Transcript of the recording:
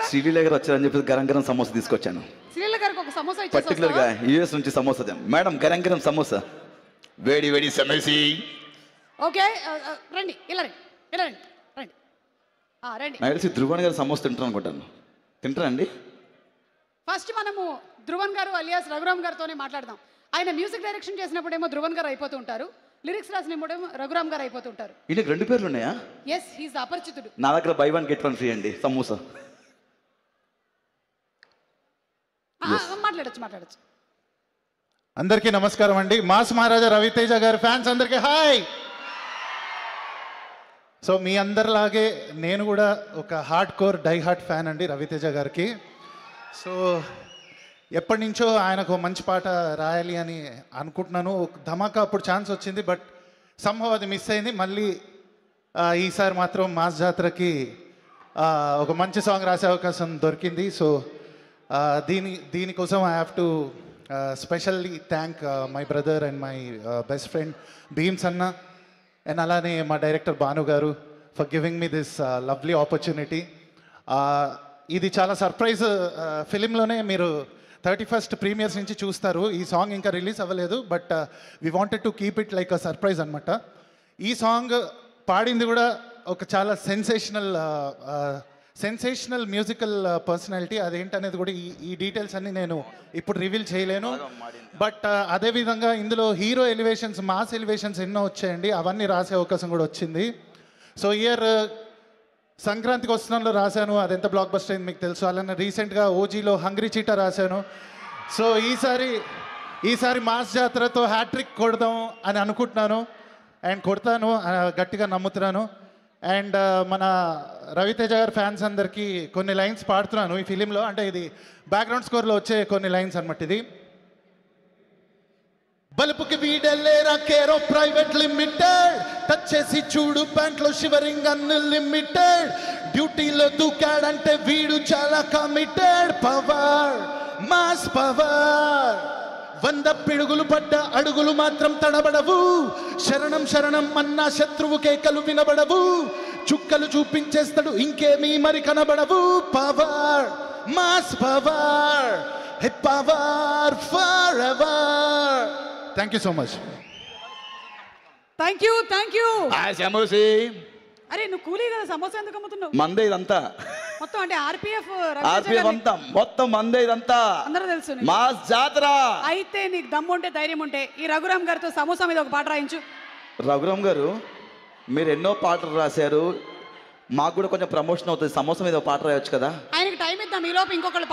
శ్రీలీల గారు వచ్చారని చెప్పి గరం గరం సమోసా తీసుకొచ్చాను. శ్రీలీల గారికి ఒక సమోసా ఇచ్చేసి పర్టికులర్ గా యూఎస్ నుంచి సమోసా మేడం, గరం గరం సమోసా, వేడి వేడి సమోసీ. ఓకే రండి, ఇలా రండి, ఇలా రండి, రండి రండి. నాకు తెలిసి ధ్రువన్ గారు సమోసా తింటారు అనుకుంటాను. తింటారండి? ఫస్ట్ మనము ధ్రువన్ గారు అలియాస్ రఘురామ్ గారితోనే మాట్లాడదాం. ఆయన మ్యూజిక్ డైరెక్షన్ చేసినప్పుడేమో ధ్రువన్ గారు అయిపోతూ ఉంటారు, లిరిక్స్ రాసినప్పుడేమో రఘురామ్ గారు అయిపోతుంటారు. ఈయనకి 2 పేర్లు ఉన్నాయా? ఎస్, హీస్ అపరిచితుడు. నా దగ్గర బై 1 గెట్ 1 ఫ్రీ అండి సమోసా. మాట్లాడచ్చు. అందరికీ నమస్కారం అండి. మాస్ మహారాజా రవితేజ గారి ఫ్యాన్స్ అందరికీ హాయ్. సో మీ అందరిలాగే నేను కూడా ఒక hardcore die heart fan అండి రవితేజ గారికి. సో ఎప్పటి నుంచో ఆయనకు మంచి పాట రాయాలి అని అనుకుంటున్నాను. ధమాకా అప్పుడు ఛాన్స్ వచ్చింది, బట్ సంభవ్ అది మిస్ అయింది. మళ్ళీ ఈసారి మాత్రం మాస్ జాతరకి ఒక మంచి సాంగ్ రాసే అవకాశం దొరికింది. సో దీనికోసం I have to specially thank my brother and my best friend Bheems అన్న, అండ్ అలానే మా డైరెక్టర్ భాను గారు for giving me this lovely opportunity. ఇది చాలా సర్ప్రైజ్. ఫిలింలోనే మీరు 31st ప్రీమియర్స్ నుంచి చూస్తారు. ఈ సాంగ్ ఇంకా రిలీజ్ అవ్వలేదు, but we wanted to keep it like a surprise అనమాట. ఈ సాంగ్ పాడింది కూడా ఒక చాలా సెన్సేషనల్ మ్యూజికల్ పర్సనాలిటీ. అదేంటనేది కూడా ఈ డీటెయిల్స్ అన్ని నేను ఇప్పుడు రివీల్ చేయలేను. బట్ అదేవిధంగా ఇందులో హీరో ఎలివేషన్స్, మాస్ ఎలివేషన్స్ ఎన్నో వచ్చాయండి. అవన్నీ రాసే అవకాశం కూడా వచ్చింది. సో ఇయర్ సంక్రాంతికి వస్తున్నాలో రాశాను, అది ఎంత బ్లాక్ బస్టర్ అయింది మీకు తెలుసు. అలానే రీసెంట్గా ఓజీలో హంగ్రీ చీటా రాశాను. సో ఈసారి మాస్ జాతరతో హ్యాట్రిక్ కొడదాం అని అనుకుంటున్నాను, అండ్ కొడతాను, గట్టిగా నమ్ముతున్నాను. అండ్ మన రవితేజ గారి ఫ్యాన్స్ అందరికీ కొన్ని లైన్స్ పాడుతున్నాను ఈ ఫిలింలో. అంటే ఇది బ్యాక్గ్రౌండ్ స్కోర్లో వచ్చే కొన్ని లైన్స్ అనమాట. ఇది బలుపుకి వీడెల్లేరా కేరో ప్రైవేట్ లిమిటెడ్, టచ్ చేసి చూడు ప్యాంట్లో షివరింగ్ అన్లిమిటెడ్, డ్యూటీలో దూకాడంటే వీడు చాలా కమిటెడ్, పవర్ మాస్ పవర్, 100 పిడుగులు పడ్డ అడుగులు మాత్రం తడబడవు, శరణం శరణం అన్న శత్రువు కేకలు వినబడవు, చుక్కలు చూపించేస్తాడు ఇంకేమీ మరి కనబడవు, power mass power, power for ever. Thank you so much. Thank you. సమోసీ. అరే నువ్వు కూలీ కదా, సమోసా ఎందుకు అమ్ముతున్నావు? మందే ఇదంతా మొత్తం, అంటే ఆర్పిఎఫ్ అంతా మొత్తం మందే ఇదంతా, అందరూ తెలుసు. మాస్ జాతర. అయితే నీకు దమ్ము ఉంటే, ధైర్యం ఉంటే ఈ రఘురామ్ గారితో సమోసా మీద ఒక పాట రాయించు. రఘురామ్ గారు, మీరు ఎన్నో పాటలు రాశారు, మాకు కూడా కొంచెం ప్రమోషన్ అవుతుంది, సమోసా మీద ఒక పాట రాయొచ్చు కదా. ఆయనకి టైం ఇద్దాం, ఈ లోపు ఇంకొకళ్ళు